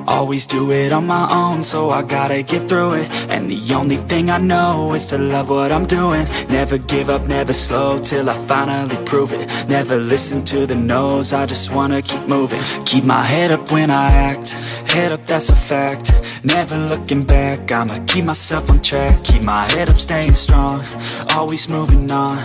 Always do it on my own, so I gotta get through it. And the only thing I know is to love what I'm doing. Never give up, never slow, till I finally prove it. Never listen to the no's, I just wanna keep moving. Keep my head up when I act, head up, that's a fact. Never looking back, I'ma keep myself on track. Keep my head up, staying strong, always moving on.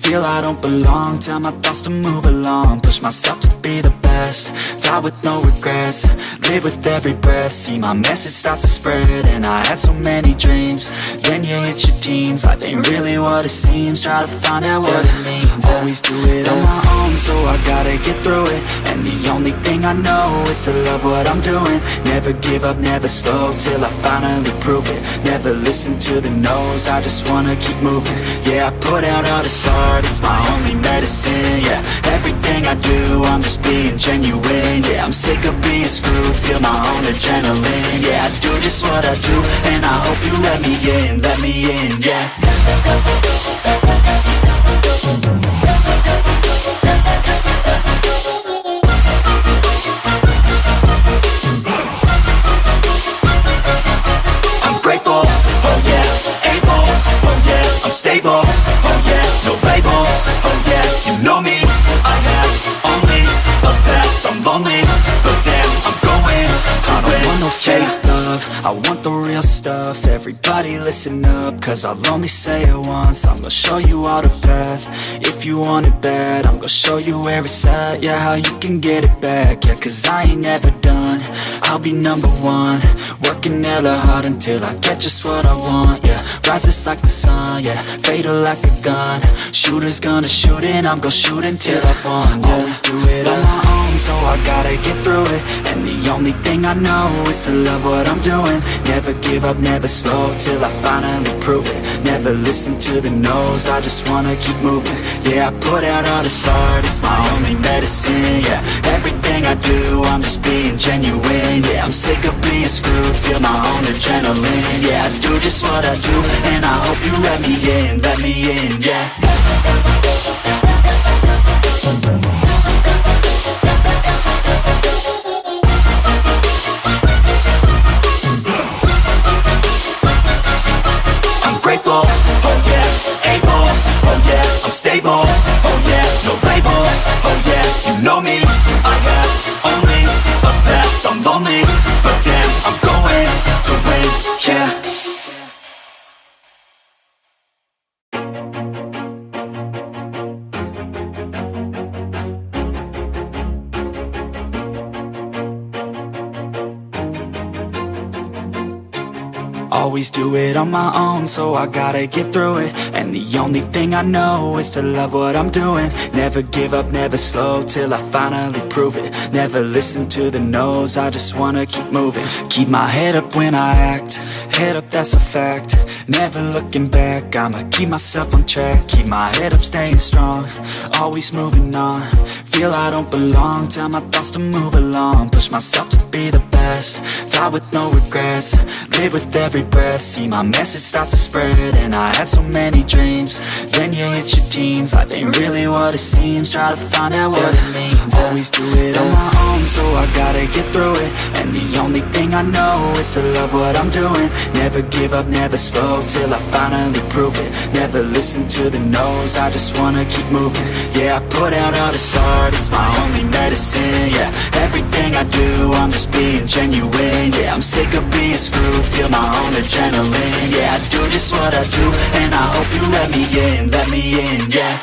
Feel I don't belong, tell my thoughts to move along. Push myself to be the best, die with no regrets. Live with every breath, see my message start to spread. And I had so many dreams, then you hit your teens. Life ain't really what it seems, try to find out what it means. Always do it on my own, so I gotta get through it. And the only thing I know is to love what I'm doing. Never give up, never slow, till I finally prove it. Never listen to the no's, I just wanna keep moving. Yeah, I put out all this art, it's my only medicine. Yeah, everything I do, I'm just being genuine. Yeah, I'm sick of being screwed, feel my own adrenaline. Yeah, I do just what I do, and I hope you let me in, yeah. I'm grateful, oh yeah, able, oh yeah, I'm stable, oh yeah, no label, oh yeah, you know me, I have only a path, I'm lonely, but damn, I'm going to win. I don't want no fake love, I want the real stuff. Everybody listen up, cause I'll only say it once. I'm gonna show you all the path, if you want it bad. I'm gonna show you where it's at, yeah, how you can get it back. Yeah, cause I ain't never done, I'll be number one. Working hella hard until I get just what I want, yeah. Rises like the sun, yeah, fatal like a gun. Shooter's gonna shoot and I'm gonna shoot until I won, yeah. Always do it on my own, so I gotta get through it. And the only thing I know is to love what I'm doing. Never give up, never slow, till I finally prove it. Never listen to the no's, I just wanna keep moving. Yeah, I put out all this art, it's my only medicine. Yeah, everything I do, I'm just being genuine. Yeah, I'm sick of being screwed, feel my own adrenaline. Yeah, I do just what I do, and I hope you let me in, yeah. Grateful, oh yeah, able, oh yeah, I'm stable, oh yeah, no label, oh yeah, you know me, I have only a path, I'm lonely, but damn, I'm going to win, yeah. Always do it on my own, so I gotta get through it. And the only thing I know is to love what I'm doing. Never give up, never slow, till I finally prove it. Never listen to the no's, I just wanna keep moving. Keep my head up when I act, head up, that's a fact. Never looking back, I'ma keep myself on track. Keep my head up, staying strong, always moving on. Feel I don't belong, tell my thoughts to move along. Push myself to be the best, die with no regrets. Live with every breath, see my message start to spread. And I had so many dreams, then you hit your teens. Life ain't really what it seems, try to find out what it means. Always do it on my own, so I gotta get through it. And the only thing I know is to love what I'm doing. Never give up, never slow, till I finally prove it. Never listen to the no's, I just wanna keep moving. Yeah, I put out all this art, it's my only medicine. Yeah, everything I do, I'm just being genuine. Yeah, I'm sick of being screwed, feel my own adrenaline. Yeah, I do just what I do, and I hope you let me in, yeah.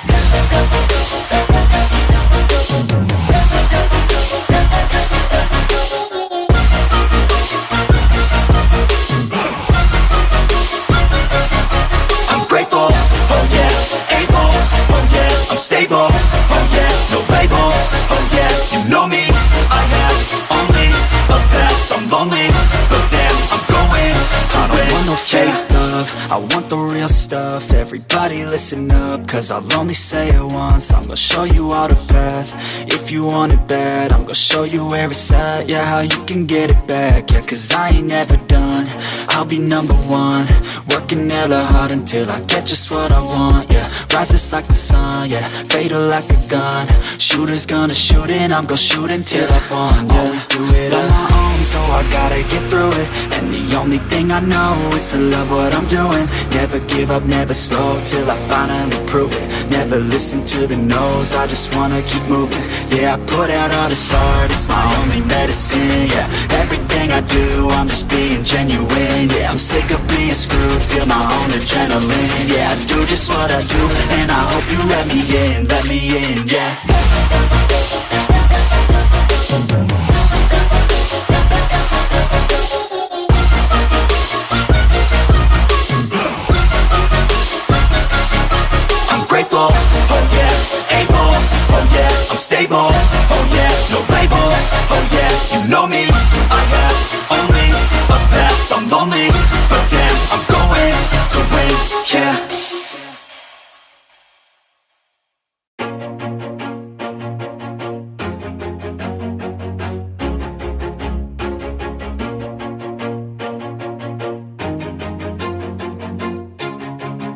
I'm grateful, oh yeah, able, oh yeah, I'm stable, oh yeah, no label, oh yeah, you know me, I have only a path, I'm lonely, but damn, I'm going to win. I don't want no fake love, I want the real stuff. Everybody listen up, cause I'll only say it once. I'm gonna show you all the path, if you want it bad. I'm gonna show you where it's at, yeah, how you can get it back. Yeah, cause I ain't never done, I'll be number one. Working Working hella hard until I get just what I want, yeah. Rises like the sun, yeah. Fatal like a gun. Shooters gonna shoot and I'm gonna shoot until I fall, yeah. Always do it on my own, so I gotta get through it. And the only thing I know is to love what I'm doing. Never give up, never slow, till I finally prove it. Never listen to the no's, I just wanna keep moving. Yeah, I put out all this art, it's my only medicine, yeah. Everything I do, I'm just being genuine, yeah. I'm sick of being screwed, feel my own adrenaline, yeah. I do just what I do, and I hope you let me in, yeah. Grateful, oh yeah, able, oh yeah, I'm stable, oh yeah, no label, oh yeah, you know me, I have only a path, I'm lonely, but damn, I'm going to win, yeah.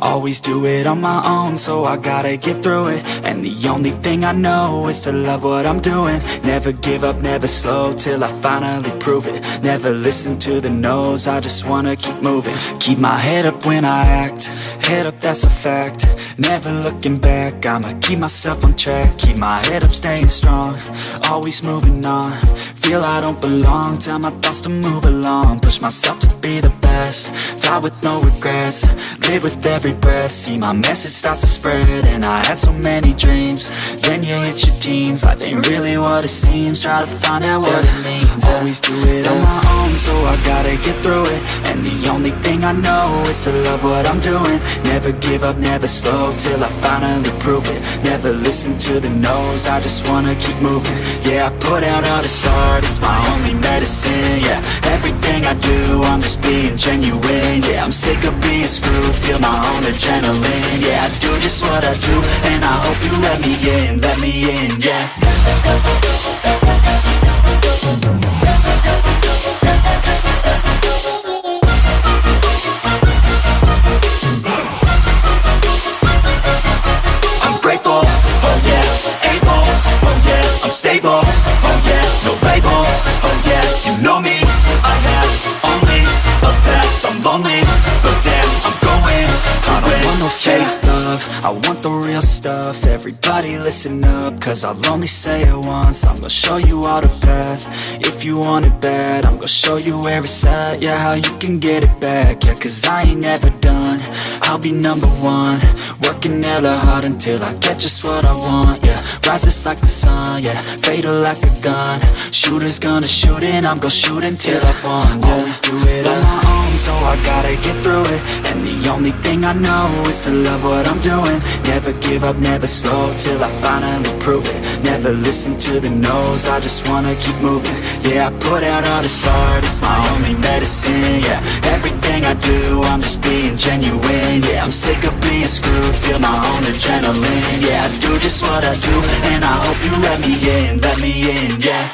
Always do it on my own, so I gotta get through it. And the only thing I know is to love what I'm doing. Never give up, never slow, till I finally prove it. Never listen to the no's, I just wanna keep moving. Keep my head up when I act, head up, that's a fact. Never looking back, I'ma keep myself on track. Keep my head up, staying strong, always moving on. Feel I don't belong, tell my thoughts to move along. Push myself to be the best, die with no regrets. Live with every breath, see my message start to spread. And I had so many dreams, then you hit your teens. Life ain't really what it seems, try to find out what it means. Always do it on my own, so I gotta get through it. And the only thing I know is to love what I'm doing. Never give up, never slow, till I finally prove it. Never listen to the no's, I just wanna keep moving. Yeah, I put out all this art, it's my only medicine, yeah. Everything I do, I'm just being genuine, yeah. I'm sick of being screwed, feel my own adrenaline, yeah. I do just what I do, and I hope you let me in, yeah. I'm grateful, oh yeah, able, oh yeah, I'm stable, oh yeah, no label, oh yeah, you know me, I have only a path, I'm lonely, but damn, I'm going to win. I don't want no fake love, I want the real stuff. Everybody listen up, cause I'll only say it once. I'm gonna show you all the path, if you want it bad. I'm gonna show you where it's at, yeah, how you can get it back. Yeah, cause I ain't never done, I'll be number one. Working hella hard until I get just what I want, yeah. Rises like the sun, yeah, fatal like a gun. Shooters gonna shoot and I'm gonna shoot until I fall, yeah. Always do it on my own, so I gotta get through it. And the only thing I know is to love what I'm doing. Never give up, never slow, till I finally prove it. Never listen to the no's, I just wanna keep moving. Yeah, I put out all this art, it's my only medicine, yeah. Everything I do, I'm just being genuine, yeah. I'm sick of being screwed, feel my own adrenaline, yeah. I do just what I do, and I hope you let me in, yeah.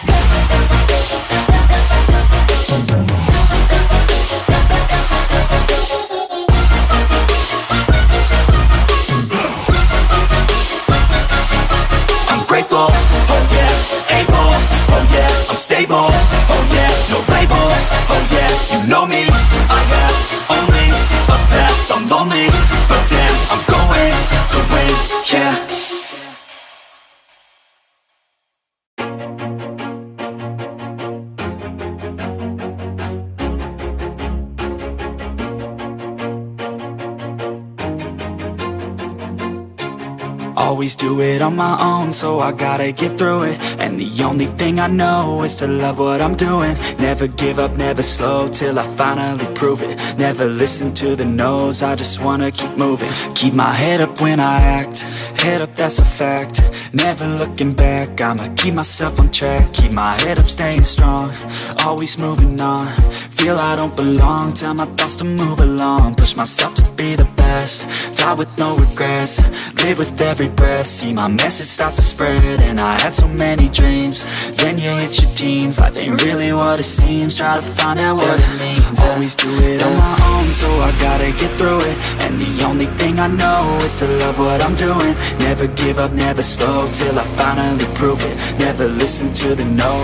I'm grateful, oh yeah, able, oh yeah, I'm stable, oh yeah, no label, oh yeah, you know me, I have only a path, I'm lonely, but damn, I'm going to win, yeah. Always do it on my own, so I gotta get through it. And the only thing I know is to love what I'm doing. Never give up, never slow, till I finally prove it. Never listen to the no's, I just wanna keep moving. Keep my head up when I act, head up, that's a fact. Never looking back, I'ma keep myself on track. Keep my head up, staying strong, always moving on. feel I don't belong, tell my thoughts to move along, push myself to be the best, die with no regrets, live with every breath, see my message start to spread, and I had so many dreams, then you hit your teens, life ain't really what it seems, try to find out what it means, always do it on my own, so I gotta get through it, and the only thing I know is to love what I'm doing, never give up, never slow, till I finally prove it, never listen to the no.